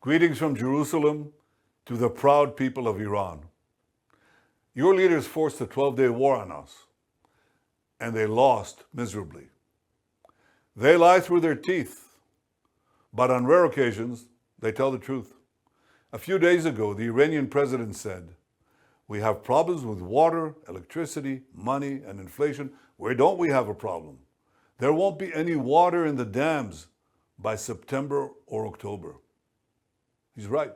Greetings from Jerusalem to the proud people of Iran. Your leaders forced a 12-day war on us, and they lost miserably. They lie through their teeth, but on rare occasions, they tell the truth. A few days ago, the Iranian president said, "We have problems with water, electricity, money, and inflation. Where don't we have a problem? There won't be any water in the dams by September or October." He's right.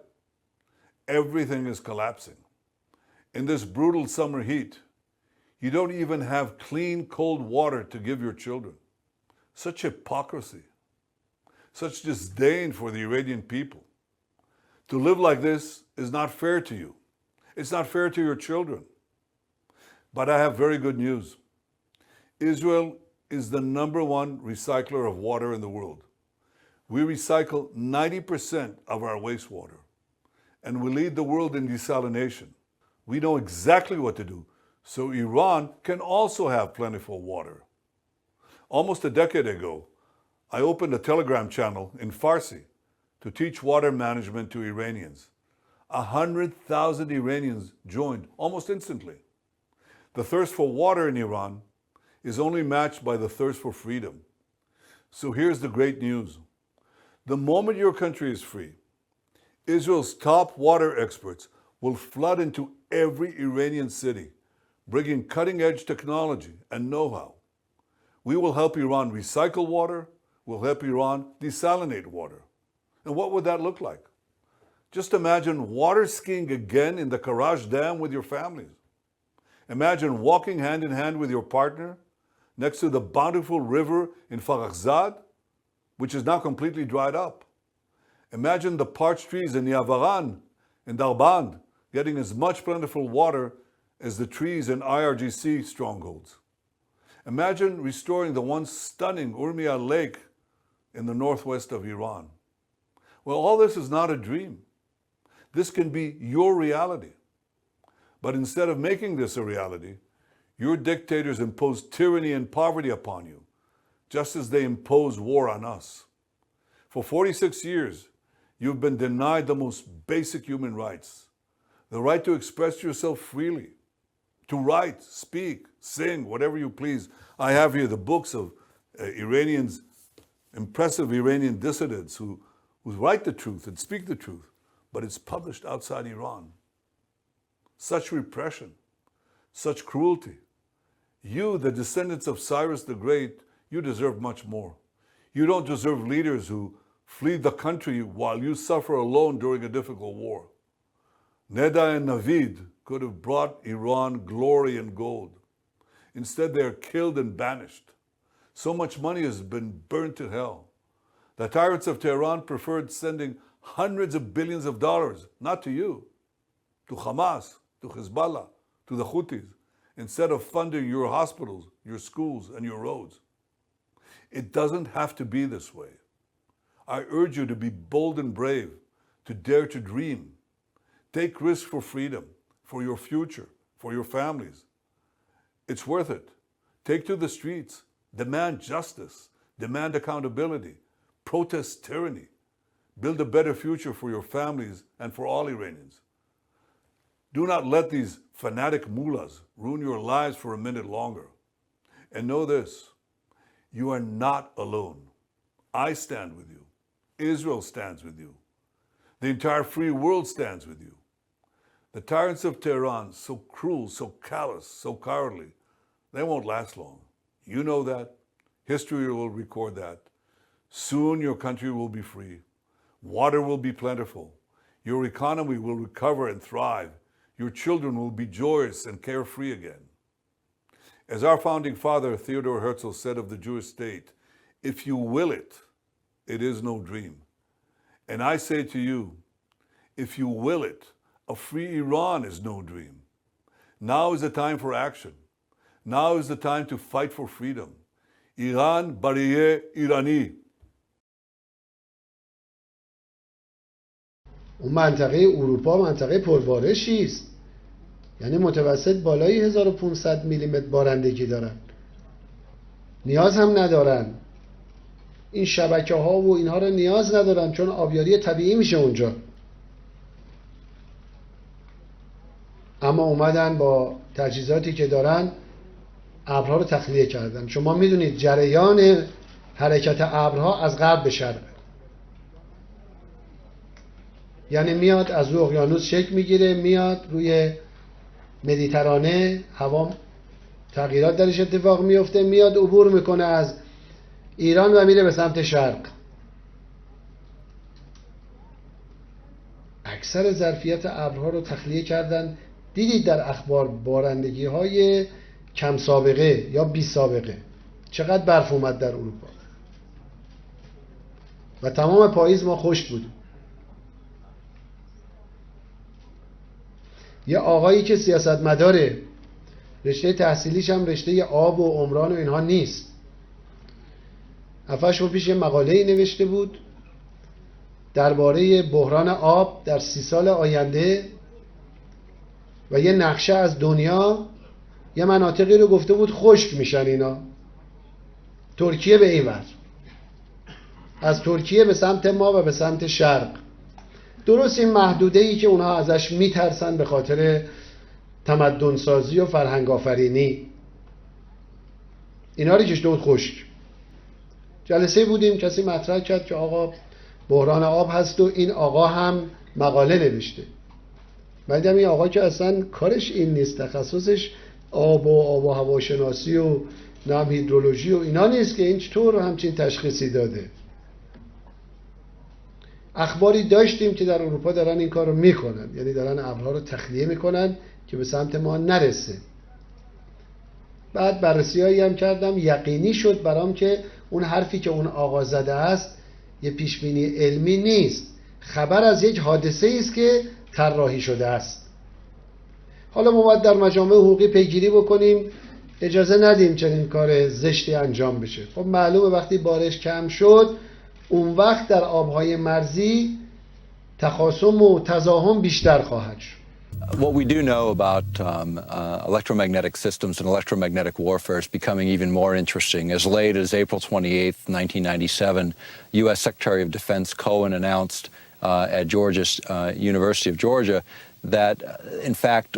Everything is collapsing. In this brutal summer heat, you don't even have clean, cold water to give your children. Such hypocrisy, such disdain for the Iranian people. To live like this is not fair to you. It's not fair to your children. But I have very good news. Israel is the #1 recycler of water in the world. We recycle 90% of our wastewater, and we lead the world in desalination. We know exactly what to do, so Iran can also have plentiful water. Almost a decade ago, I opened a Telegram channel in Farsi to teach water management to Iranians. 100,000 Iranians joined almost instantly. The thirst for water in Iran is only matched by the thirst for freedom. So here's the great news. The moment your country is free, Israel's top water experts will flood into every Iranian city, bringing cutting-edge technology and know-how. We will help Iran recycle water, we'll help Iran desalinate water. And what would that look like? Just imagine water skiing again in the Karaj Dam with your families. Imagine walking hand in hand with your partner next to the bountiful river in Farachzad, which is now completely dried up. Imagine the parched trees in Yavaran and Darband getting as much plentiful water as the trees in IRGC strongholds. Imagine restoring the once stunning Urmia Lake in the northwest of Iran. Well, all this is not a dream. This can be your reality. But instead of making this a reality, your dictators impose tyranny and poverty upon you, just as they impose war on us. For 46 years, you've been denied the most basic human rights, the right to express yourself freely, to write, speak, sing, whatever you please. I have here the books of Iranians, impressive Iranian dissidents who write the truth and speak the truth, but it's published outside Iran. Such repression, such cruelty. You, the descendants of Cyrus the Great, you deserve much more. You don't deserve leaders who flee the country while you suffer alone during a difficult war. Neda and Navid could have brought Iran glory and gold. Instead, they are killed and banished. So much money has been burned to hell. The tyrants of Tehran preferred sending hundreds of billions of dollars, not to you, to Hamas, to Hezbollah, to the Houthis, instead of funding your hospitals, your schools, and your roads. It doesn't have to be this way. I urge you to be bold and brave, to dare to dream. Take risks for freedom, for your future, for your families. It's worth it. Take to the streets, demand justice, demand accountability, protest tyranny. Build a better future for your families and for all Iranians. Do not let these fanatic mullahs ruin your lives for a minute longer. And know this, you are not alone. I stand with you. Israel stands with you. The entire free world stands with you. The tyrants of Tehran, so cruel, so callous, so cowardly, they won't last long. You know that. History will record that. Soon your country will be free. Water will be plentiful. Your economy will recover and thrive. Your children will be joyous and carefree again. As our founding father, Theodor Herzl, said of the Jewish state, if you will it, it is no dream. And I say to you, if you will it, a free Iran is no dream. Now is the time for action. Now is the time to fight for freedom. Iran bariye Irani. اون منطقه اروپا منطقه پربارشی است، یعنی متوسط بالای 1500 میلیمتر بارندگی دارن، نیاز هم ندارن. این شبکه ها و اینها رو نیاز ندارن، چون آبیاری طبیعی میشه اونجا. اما اومدن با تجهیزاتی که دارن ابرها رو تخلیه کردن. شما میدونید جریان حرکت ابرها از غرب به شرق، یعنی میاد از روی اقیانوس شکل میگیره، میاد روی مدیترانه، هوا تغییرات درش اتفاق میفته، میاد عبور میکنه از ایران و میره به سمت شرق. اکثر ظرفیت ابرها رو تخلیه کردن. دیدید در اخبار بارندگی های کم سابقه یا بی سابقه چقدر برف اومد در اروپا و تمام پاییز ما خشک بودیم. یه آقایی که سیاستمداره، رشته تحصیلیش هم رشته آب و عمران و اینها نیست، 7-8 ماه پیش یه مقاله‌ای نوشته بود درباره بحران آب در 30 سال آینده و یه نقشه از دنیا، یه مناطقی رو گفته بود خشک میشن اینا. ترکیه به این ور، از ترکیه به سمت ما و به سمت شرق. درست این محدوده‌ای که اونها ازش میترسن به خاطر تمدن سازی و فرهنگ آفرینی، اینا رو کشته بود خشک. جلسه بودیم، کسی مطرح کرد که آقا بحران آب هست و این آقا هم مقاله نوشته. بعد این آقا که اصلا کارش این نیست، تخصصش آب و هواشناسی و نم هیدرولوژی و اینا نیست، که این چطور همچین تشخیصی داده. اخباری داشتیم که در اروپا دارن این کار رو میکنن، یعنی دارن ابرها رو تخلیه میکنن که به سمت ما نرسه. بعد بررسی هایی هم کردم، یقینی شد برام که اون حرفی که اون آقا زده است یه پیشبینی علمی نیست، خبر از یک حادثه است که طراحی شده است. حالا ما باید در مجامع حقوقی پیگیری بکنیم، اجازه ندیم چنین کار زشتی انجام بشه. خب معلومه وقتی بارش کم شد، اون وقت در آبهای مرزی تخاصم و تزاحم بیشتر خواهد شد. What we do know about electromagnetic systems and electromagnetic warfare is becoming even more interesting. As late as April 28, 1997, U.S. Secretary of Defense Cohen announced at University of Georgia that, in fact,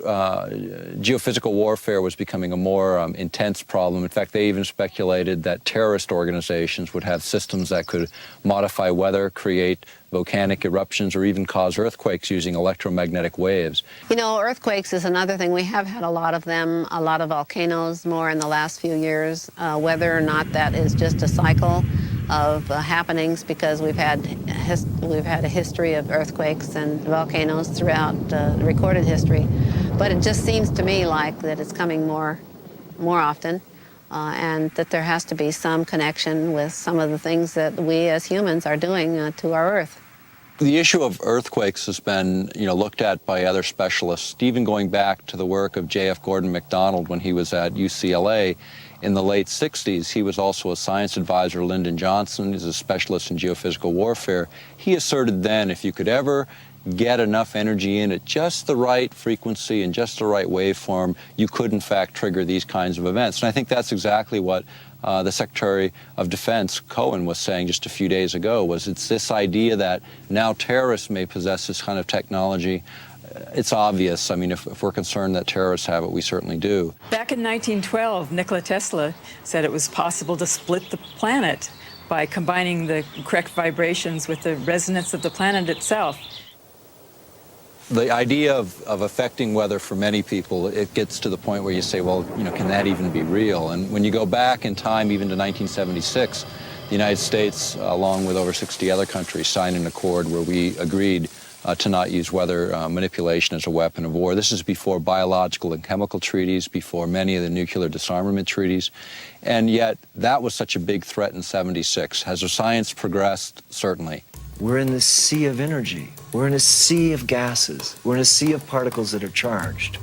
geophysical warfare was becoming a more intense problem. In fact, they even speculated that terrorist organizations would have systems that could modify weather, create volcanic eruptions, or even cause earthquakes using electromagnetic waves. You know, earthquakes is another thing. We have had a lot of them, a lot of volcanoes more in the last few years. Whether or not that is just a cycle of happenings, because we've had a history of earthquakes and volcanoes throughout recorded history, but it just seems to me like that it's coming more often, and that there has to be some connection with some of the things that we as humans are doing to our Earth. The issue of earthquakes has been, looked at by other specialists, even going back to the work of J.F. Gordon MacDonald when he was at UCLA in the late 60s. He was also a science advisor to Lyndon Johnson. He's a specialist in geophysical warfare. He asserted then if you could ever get enough energy in at just the right frequency and just the right waveform, you could in fact trigger these kinds of events. And I think that's exactly what the Secretary of Defense, Cohen, was saying just a few days ago, was it's this idea that now terrorists may possess this kind of technology. It's obvious. I mean, if we're concerned that terrorists have it, we certainly do. Back in 1912, Nikola Tesla said it was possible to split the planet by combining the correct vibrations with the resonance of the planet itself. The idea of affecting weather for many people, it gets to the point where you say, well, can that even be real? And when you go back in time, even to 1976, the United States, along with over 60 other countries, signed an accord where we agreed to not use weather manipulation as a weapon of war. This is before biological and chemical treaties, before many of the nuclear disarmament treaties. And yet, that was such a big threat in 76. Has the science progressed? Certainly. We're in this sea of energy. We're in a sea of gases. We're in a sea of particles that are charged.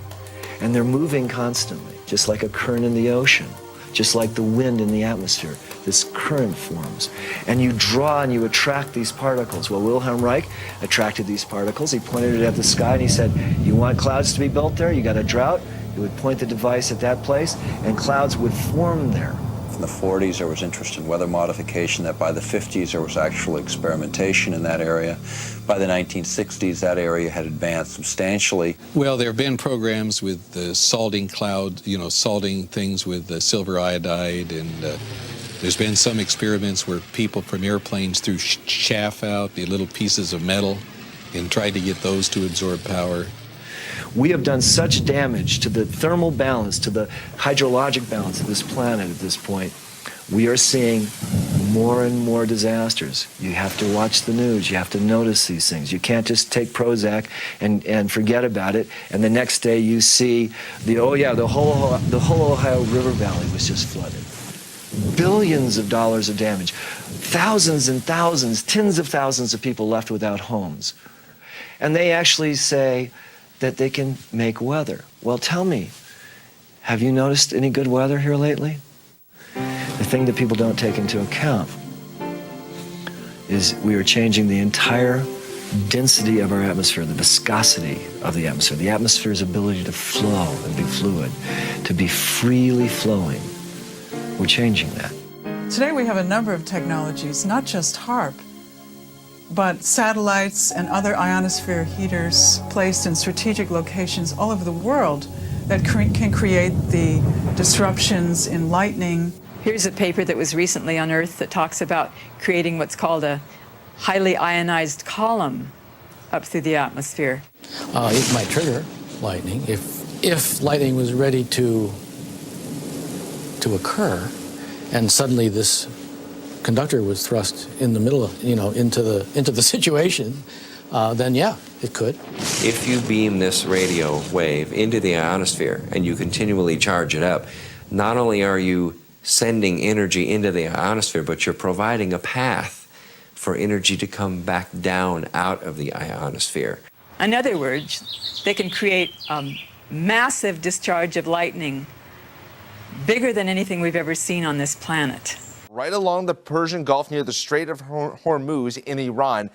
And they're moving constantly, just like a current in the ocean, just like the wind in the atmosphere. This current forms. And you draw and you attract these particles. Well, Wilhelm Reich attracted these particles. He pointed it at the sky and he said, you want clouds to be built there? You got a drought? He would point the device at that place and clouds would form there. In the 40s, there was interest in weather modification. That by the 50s, there was actual experimentation in that area. By the 1960s, that area had advanced substantially. Well, there have been programs with the salting cloud, salting things with silver iodide, and there's been some experiments where people from airplanes threw chaff out, the little pieces of metal, and tried to get those to absorb power. We have done such damage to the thermal balance, to the hydrologic balance of this planet at this point. We are seeing more and more disasters. You have to watch the news. You have to notice these things. You can't just take Prozac and forget about it, and the next day you see the whole Ohio River Valley was just flooded. Billions of dollars of damage. Thousands and thousands, tens of thousands of people left without homes. And they actually say that they can make weather. Well, tell me, have you noticed any good weather here lately? The thing that people don't take into account is we are changing the entire density of our atmosphere, the viscosity of the atmosphere's ability to flow and be fluid, to be freely flowing. We're changing that. Today we have a number of technologies, not just HAARP, but satellites and other ionosphere heaters placed in strategic locations all over the world that can create the disruptions in lightning. Here's a paper that was recently unearthed that talks about creating what's called a highly ionized column up through the atmosphere. It might trigger lightning if lightning was ready to occur, and suddenly this conductor was thrust in the middle of, into the situation, then yeah, it could. If you beam this radio wave into the ionosphere and you continually charge it up, not only are you sending energy into the ionosphere, but you're providing a path for energy to come back down out of the ionosphere. In other words, they can create a massive discharge of lightning, bigger than anything we've ever seen on this planet. Right along the Persian Gulf near the Strait of Hormuz in Iran.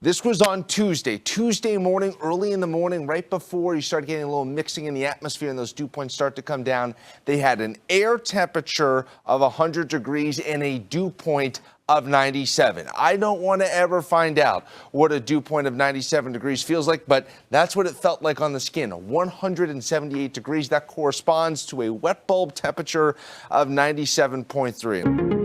This was on Tuesday morning, early in the morning, right before you start getting a little mixing in the atmosphere and those dew points start to come down. They had an air temperature of 100 degrees and a dew point of 97. I don't want to ever find out what a dew point of 97 degrees feels like, but that's what it felt like on the skin, 178 degrees. That corresponds to a wet bulb temperature of 97.3.